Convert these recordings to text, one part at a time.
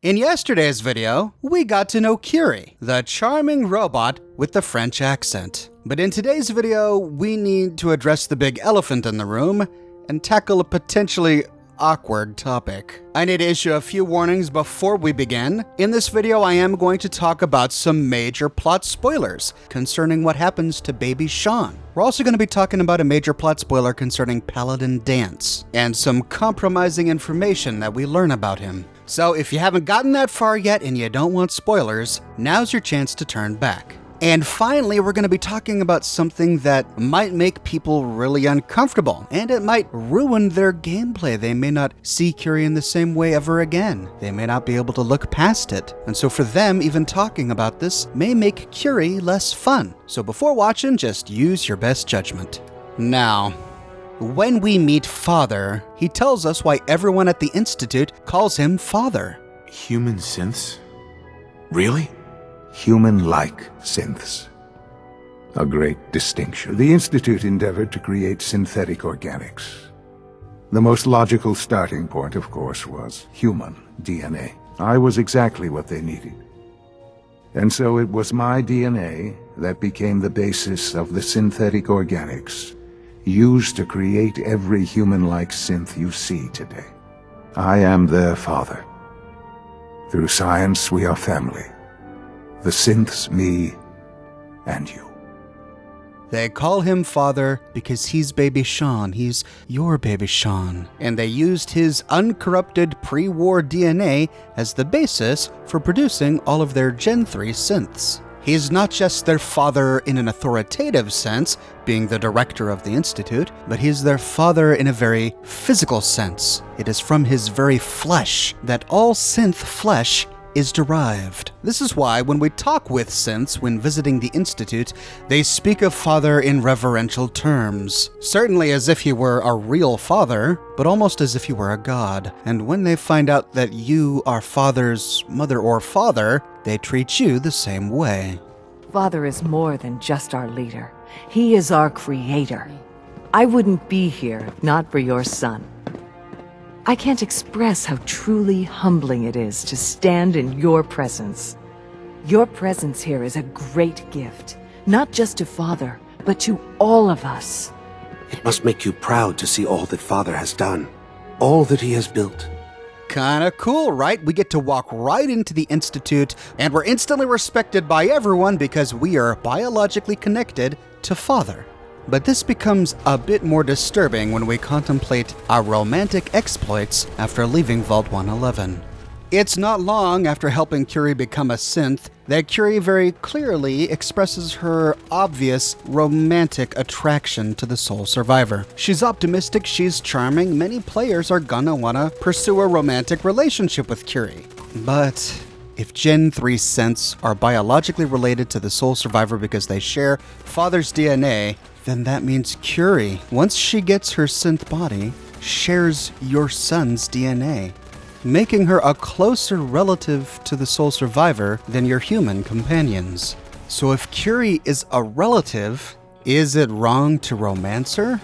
In yesterday's video, we got to know Curie, the charming robot with the French accent. But in today's video, we need to address the big elephant in the room and tackle a potentially awkward topic. I need to issue a few warnings before we begin. In this video, I am going to talk about some major plot spoilers concerning what happens to baby Sean. We're also going to be talking about a major plot spoiler concerning Paladin Dance and some compromising information that we learn about him. So if you haven't gotten that far yet and you don't want spoilers, now's your chance to turn back. And finally, we're going to be talking about something that might make people really uncomfortable, and it might ruin their gameplay. They may not see Curie in the same way ever again. They may not be able to look past it. And so for them, even talking about this may make Curie less fun. So before watching, just use your best judgment. Now, when we meet Father, he tells us why everyone at the Institute calls him Father. Human synths? Really? Human-like synths. A great distinction. The Institute endeavored to create synthetic organics. The most logical starting point, of course, was human DNA. I was exactly what they needed. And so it was my DNA that became the basis of the synthetic organics used to create every human-like synth you see today. I am their father. Through science, we are family. The synths, me, and you. They call him Father because he's baby Sean. He's your baby Sean. And they used his uncorrupted pre-war DNA as the basis for producing all of their Gen 3 synths. He's not just their father in an authoritative sense, being the director of the Institute, but he's their father in a very physical sense. It is from his very flesh that all synth flesh is derived. This is why when we talk with synths when visiting the Institute, they speak of Father in reverential terms. Certainly as if he were a real father, but almost as if he were a god. And when they find out that you are Father's mother or father, they treat you the same way. Father is more than just our leader. He is our creator. I wouldn't be here if not for your son. I can't express how truly humbling it is to stand in your presence. Your presence here is a great gift, not just to Father, but to all of us. It must make you proud to see all that Father has done, all that he has built. Kinda cool, right? We get to walk right into the Institute, and we're instantly respected by everyone because we are biologically connected to Father. But this becomes a bit more disturbing when we contemplate our romantic exploits after leaving Vault 111. It's not long after helping Curie become a synth that Curie very clearly expresses her obvious romantic attraction to the sole survivor. She's optimistic, she's charming, many players are gonna wanna pursue a romantic relationship with Curie. But if Gen 3 synths are biologically related to the sole survivor because they share Father's DNA, then that means Curie, once she gets her synth body, shares your son's DNA, making her a closer relative to the sole survivor than your human companions. So if Curie is a relative, is it wrong to romance her?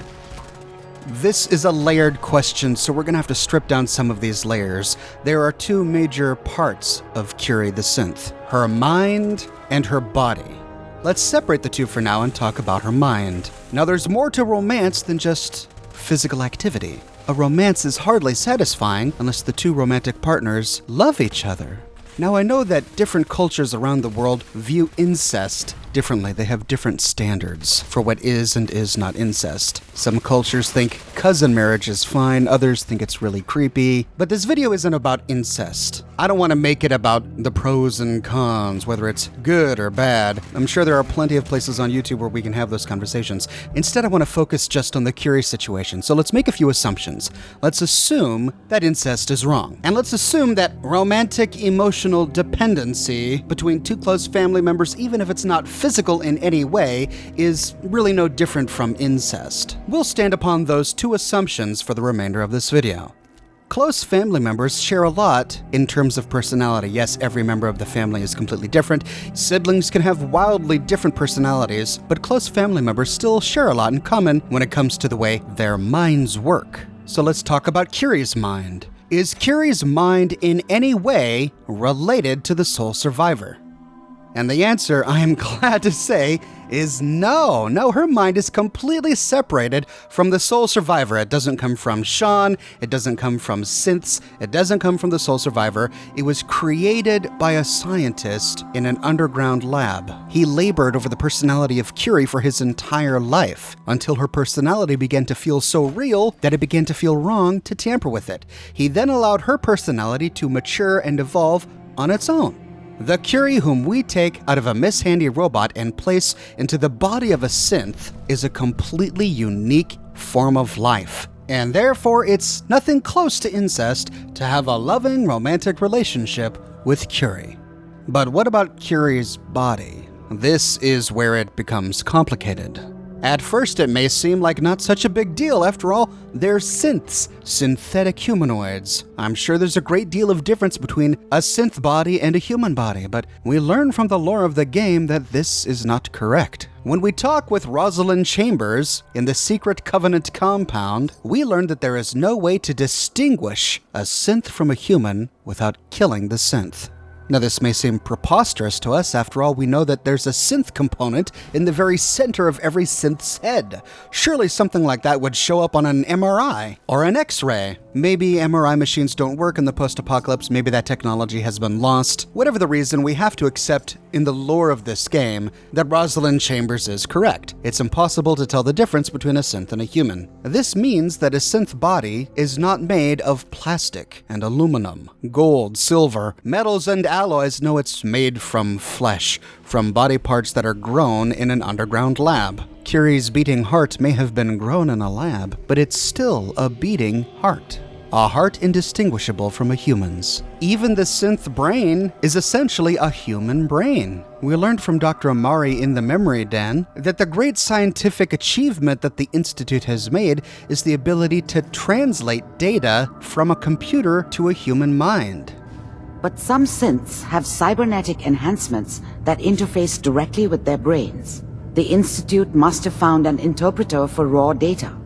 This is a layered question, so we're gonna have to strip down some of these layers. There are two major parts of Curie the synth, her mind and her body. Let's separate the two for now and talk about her mind. Now there's more to romance than just physical activity. A romance is hardly satisfying unless the two romantic partners love each other. Now I know that different cultures around the world view incest differently. They have different standards for what is and is not incest. Some cultures think cousin marriage is fine, others think it's really creepy. But this video isn't about incest. I don't want to make it about the pros and cons, whether it's good or bad. I'm sure there are plenty of places on YouTube where we can have those conversations. Instead, I want to focus just on the Curie situation. So let's make a few assumptions. Let's assume that incest is wrong. And let's assume that romantic emotional dependency between two close family members, even if it's not physical in any way, is really no different from incest. We'll stand upon those two assumptions for the remainder of this video. Close family members share a lot in terms of personality. Yes, every member of the family is completely different. Siblings can have wildly different personalities, but close family members still share a lot in common when it comes to the way their minds work. So let's talk about Curie's mind. Is Curie's mind in any way related to the sole survivor? And the answer, I am glad to say, is no. No, her mind is completely separated from the sole survivor. It doesn't come from Sean. It doesn't come from Synths. It doesn't come from the sole survivor. It was created by a scientist in an underground lab. He labored over the personality of Curie for his entire life, until her personality began to feel so real that it began to feel wrong to tamper with it. He then allowed her personality to mature and evolve on its own. The Curie whom we take out of a Miss Handy robot and place into the body of a synth is a completely unique form of life. And therefore, it's nothing close to incest to have a loving, romantic relationship with Curie. But what about Curie's body? This is where it becomes complicated. At first, it may seem like not such a big deal. After all, they're synths, synthetic humanoids. I'm sure there's a great deal of difference between a synth body and a human body, but we learn from the lore of the game that this is not correct. When we talk with Rosalind Chambers in the Secret Covenant compound, we learn that there is no way to distinguish a synth from a human without killing the synth. Now, this may seem preposterous to us. After all, we know that there's a synth component in the very center of every synth's head. Surely something like that would show up on an MRI or an X-ray. Maybe MRI machines don't work in the post-apocalypse. Maybe that technology has been lost. Whatever the reason, we have to accept in the lore of this game that Rosalind Chambers is correct. It's impossible to tell the difference between a synth and a human. This means that a synth body is not made of plastic and aluminum, gold, silver, metals, and alloys. No, it's made from flesh, from body parts that are grown in an underground lab. Curie's beating heart may have been grown in a lab, but it's still a beating heart. A heart indistinguishable from a human's. Even the synth brain is essentially a human brain. We learned from Dr. Amari in the Memory Den that the great scientific achievement that the Institute has made is the ability to translate data from a computer to a human mind. But some synths have cybernetic enhancements that interface directly with their brains. The Institute must have found an interpreter for raw data.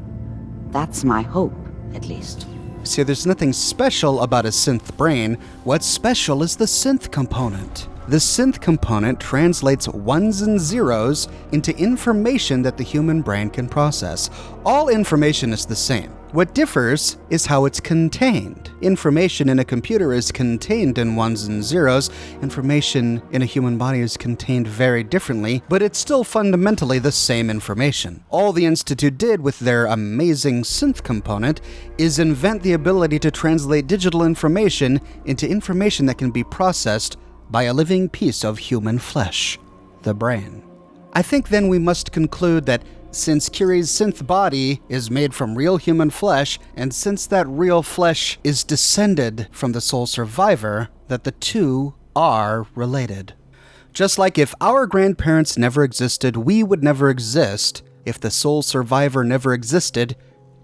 That's my hope, at least. See, there's nothing special about a synth brain. What's special is the synth component. The synth component translates ones and zeros into information that the human brain can process. All information is the same. What differs is how it's contained. Information in a computer is contained in ones and zeros. Information in a human body is contained very differently, but it's still fundamentally the same information. All the Institute did with their amazing synth component is invent the ability to translate digital information into information that can be processed by a living piece of human flesh, the brain. I think then we must conclude that since Curie's synth body is made from real human flesh, and since that real flesh is descended from the sole survivor, that the two are related. Just like if our grandparents never existed, we would never exist. If the sole survivor never existed,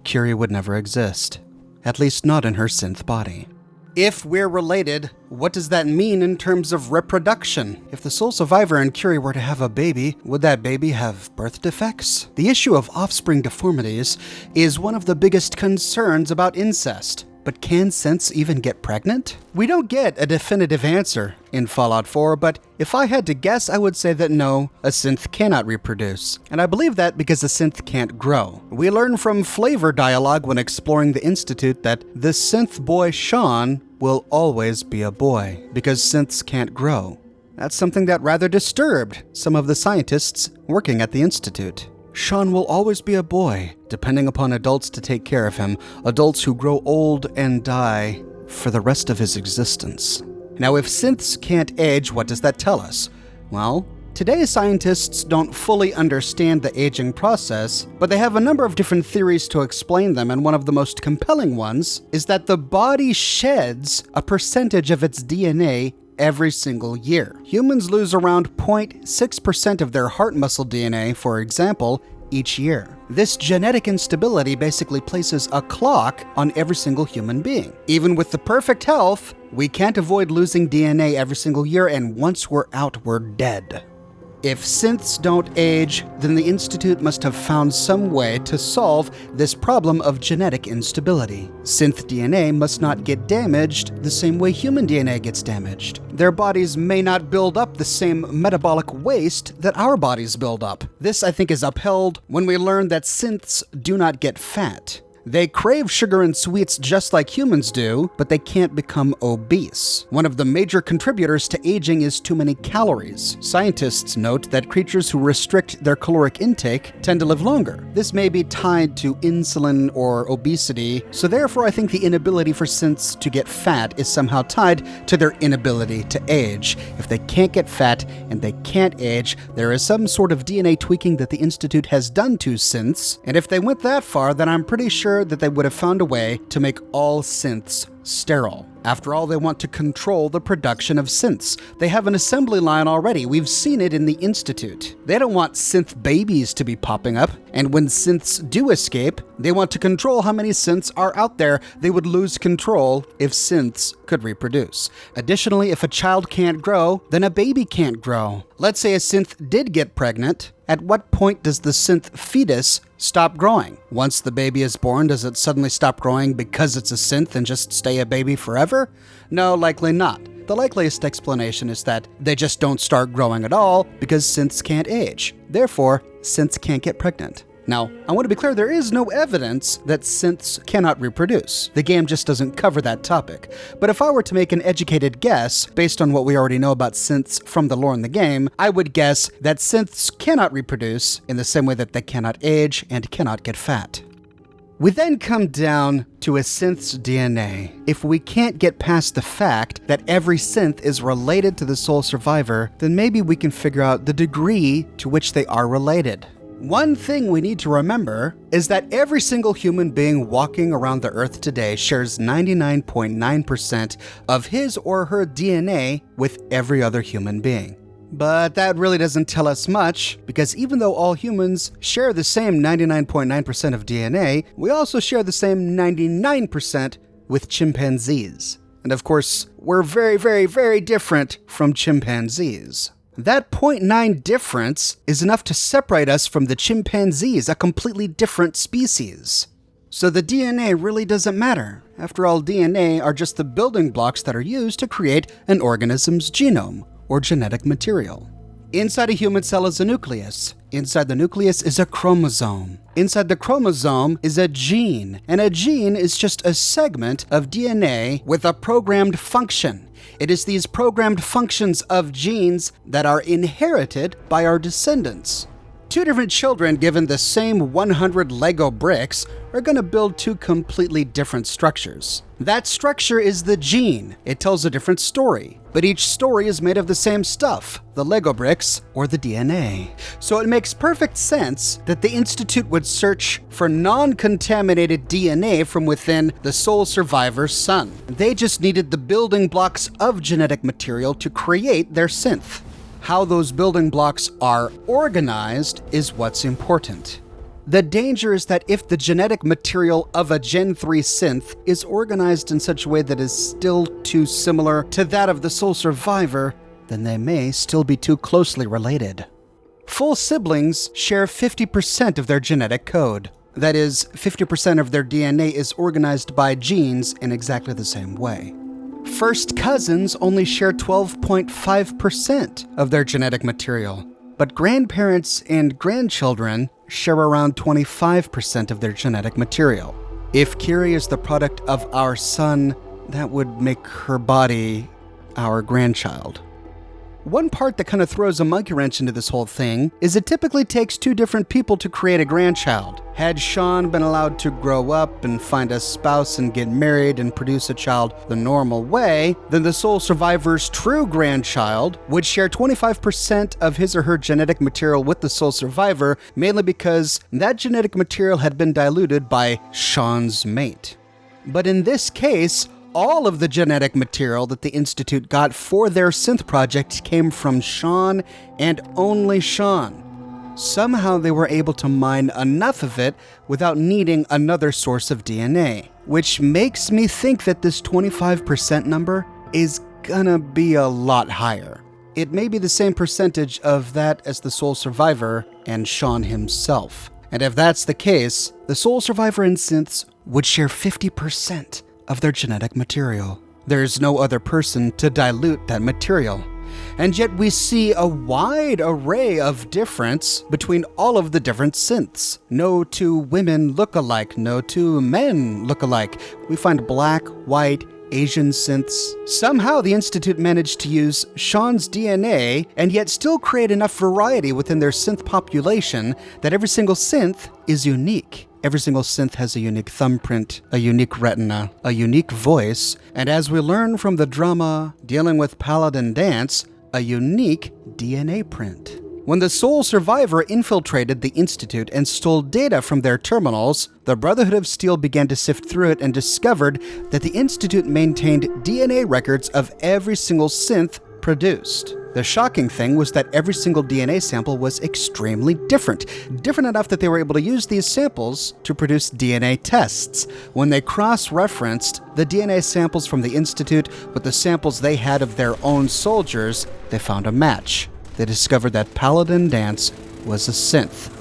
Curie would never exist. At least not in her synth body. If we're related, what does that mean in terms of reproduction? If the sole survivor and Curie were to have a baby, would that baby have birth defects? The issue of offspring deformities is one of the biggest concerns about incest. But can synths even get pregnant? We don't get a definitive answer in Fallout 4, but if I had to guess, I would say that no, a synth cannot reproduce. And I believe that because a synth can't grow. We learn from flavor dialogue when exploring the Institute that the synth boy Sean will always be a boy, because synths can't grow. That's something that rather disturbed some of the scientists working at the Institute. Sean will always be a boy, depending upon adults to take care of him, adults who grow old and die for the rest of his existence. Now, if synths can't age, what does that tell us? Well, today scientists don't fully understand the aging process, but they have a number of different theories to explain them, and one of the most compelling ones is that the body sheds a percentage of its DNA every single year. Humans lose around 0.6% of their heart muscle DNA, for example, each year. This genetic instability basically places a clock on every single human being. Even with the perfect health, we can't avoid losing DNA every single year, and once we're out, we're dead. If synths don't age, then the Institute must have found some way to solve this problem of genetic instability. Synth DNA must not get damaged the same way human DNA gets damaged. Their bodies may not build up the same metabolic waste that our bodies build up. This, I think, is upheld when we learn that synths do not get fat. They crave sugar and sweets just like humans do, but they can't become obese. One of the major contributors to aging is too many calories. Scientists note that creatures who restrict their caloric intake tend to live longer. This may be tied to insulin or obesity, so therefore I think the inability for synths to get fat is somehow tied to their inability to age. If they can't get fat and they can't age, there is some sort of DNA tweaking that the Institute has done to synths, and if they went that far, then I'm pretty sure that they would have found a way to make all synths sterile. After all, they want to control the production of synths. They have an assembly line already. We've seen it in the Institute. They don't want synth babies to be popping up, and when synths do escape, they want to control how many synths are out there. They would lose control if synths could reproduce. Additionally, if a child can't grow, then a baby can't grow. Let's say a synth did get pregnant. At what point does the synth fetus stop growing? Once the baby is born, does it suddenly stop growing because it's a synth and just stay a baby forever? No, likely not. The likeliest explanation is that they just don't start growing at all because synths can't age. Therefore, synths can't get pregnant. Now, I want to be clear, there is no evidence that synths cannot reproduce. The game just doesn't cover that topic. But if I were to make an educated guess, based on what we already know about synths from the lore in the game, I would guess that synths cannot reproduce in the same way that they cannot age and cannot get fat. We then come down to a synth's DNA. If we can't get past the fact that every synth is related to the sole survivor, then maybe we can figure out the degree to which they are related. One thing we need to remember is that every single human being walking around the Earth today shares 99.9% of his or her DNA with every other human being. But that really doesn't tell us much, because even though all humans share the same 99.9% of DNA, we also share the same 99% with chimpanzees. And of course, we're very, very, very different from chimpanzees. That 0.9 difference is enough to separate us from the chimpanzees, a completely different species. So the DNA really doesn't matter. After all, DNA are just the building blocks that are used to create an organism's genome, or genetic material. Inside a human cell is a nucleus. Inside the nucleus is a chromosome. Inside the chromosome is a gene, and a gene is just a segment of DNA with a programmed function. It is these programmed functions of genes that are inherited by our descendants. Two different children given the same 100 Lego bricks are going to build two completely different structures. That structure is the gene. It tells a different story, but each story is made of the same stuff, the Lego bricks or the DNA. So it makes perfect sense that the Institute would search for non-contaminated DNA from within the sole survivor's son. They just needed the building blocks of genetic material to create their synth. How those building blocks are organized is what's important. The danger is that if the genetic material of a Gen 3 synth is organized in such a way that is still too similar to that of the sole survivor, then they may still be too closely related. Full siblings share 50% of their genetic code. That is, 50% of their DNA is organized by genes in exactly the same way. First cousins only share 12.5% of their genetic material, but grandparents and grandchildren share around 25% of their genetic material. If Curie is the product of our son, that would make her body our grandchild. One part that kind of throws a monkey wrench into this whole thing is it typically takes two different people to create a grandchild. Had Sean been allowed to grow up and find a spouse and get married and produce a child the normal way, then the sole survivor's true grandchild would share 25% of his or her genetic material with the sole survivor, mainly because that genetic material had been diluted by Sean's mate. But in this case, all of the genetic material that the Institute got for their synth project came from Sean and only Sean. Somehow they were able to mine enough of it without needing another source of DNA, which makes me think that this 25% number is gonna be a lot higher. it may be the same percentage of that as the sole survivor and Sean himself. And if that's the case, the sole survivor and Synths would share 50% of their genetic material. There's no other person to dilute that material. And yet we see a wide array of difference between all of the different synths. No two women look alike, no two men look alike. We find black, white, Asian synths. Somehow the Institute managed to use Sean's DNA and yet still create enough variety within their synth population that every single synth is unique. Every single synth has a unique thumbprint, a unique retina, a unique voice, and as we learn from the drama dealing with Paladin Dance, a unique DNA print. When the sole survivor infiltrated the Institute and stole data from their terminals, the Brotherhood of Steel began to sift through it and discovered that the Institute maintained DNA records of every single synth produced. The shocking thing was that every single DNA sample was extremely different enough that they were able to use these samples to produce DNA tests. When they cross-referenced the DNA samples from the Institute with the samples they had of their own soldiers, they found a match. They discovered that Paladin Dance was a synth.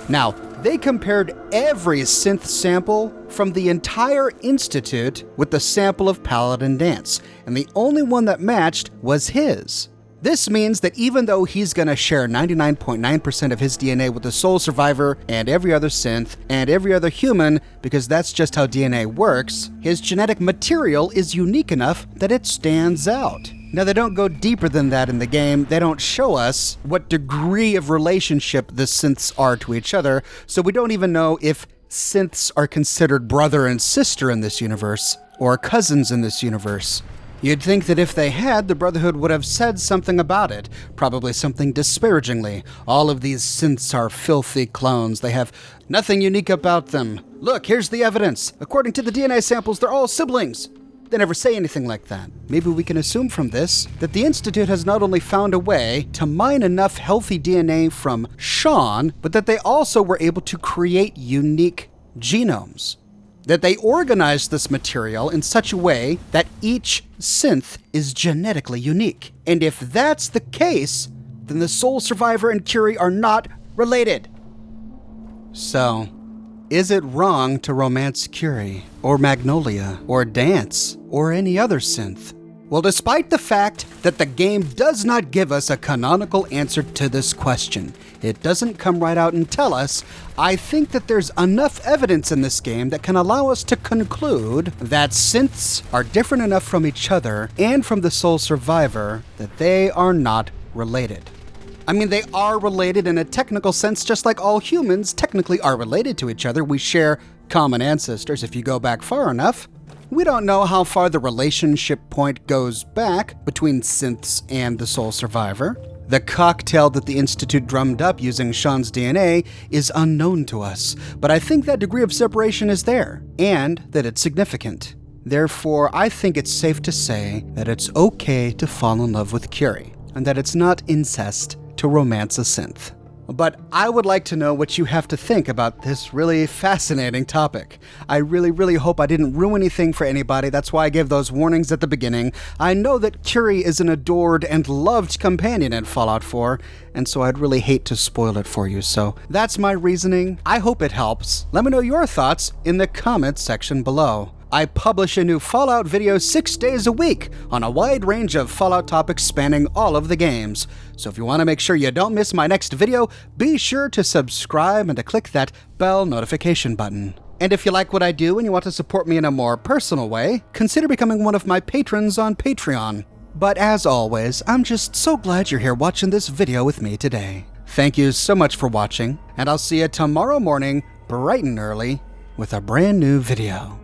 Now, they compared every synth sample from the entire Institute with the sample of Paladin Dance, and the only one that matched was his. This means that even though he's going to share 99.9% of his DNA with the sole survivor and every other synth and every other human, because that's just how DNA works, his genetic material is unique enough that it stands out. Now, they don't go deeper than that in the game. They don't show us what degree of relationship the synths are to each other, so we don't even know if synths are considered brother and sister in this universe, or cousins in this universe. You'd think that if they had, the Brotherhood would have said something about it, probably something disparagingly. All of these synths are filthy clones. They have nothing unique about them. Look, here's the evidence. According to the DNA samples, they're all siblings. They never say anything like that. Maybe we can assume from this that the Institute has not only found a way to mine enough healthy DNA from Sean, but that they also were able to create unique genomes. That they organized this material in such a way that each synth is genetically unique. And if that's the case, then the sole survivor and Curie are not related. So, is it wrong to romance Curie, or Magnolia, or Dance, or any other synth? Well, despite the fact that the game does not give us a canonical answer to this question, it doesn't come right out and tell us, I think that there's enough evidence in this game that can allow us to conclude that synths are different enough from each other and from the sole survivor that they are not related. I mean, they are related in a technical sense, just like all humans technically are related to each other. We share common ancestors if you go back far enough. We don't know how far the relationship point goes back between synths and the sole survivor. The cocktail that the Institute drummed up using Sean's DNA is unknown to us, but I think that degree of separation is there, and that it's significant. Therefore, I think it's safe to say that it's okay to fall in love with Curie, and that it's not incest to romance a synth. But I would like to know what you have to think about this really fascinating topic. I really hope I didn't ruin anything for anybody. That's why I gave those warnings at the beginning. I know that Curie is an adored and loved companion in Fallout 4, and so I'd really hate to spoil it for you. So that's my reasoning. I hope it helps. Let me know your thoughts in the comments section below. I publish a new Fallout video 6 days a week on a wide range of Fallout topics spanning all of the games. So if you want to make sure you don't miss my next video, be sure to subscribe and to click that bell notification button. And if you like what I do and you want to support me in a more personal way, consider becoming one of my patrons on Patreon. But as always, I'm just so glad you're here watching this video with me today. Thank you so much for watching, and I'll see you tomorrow morning, bright and early, with a brand new video.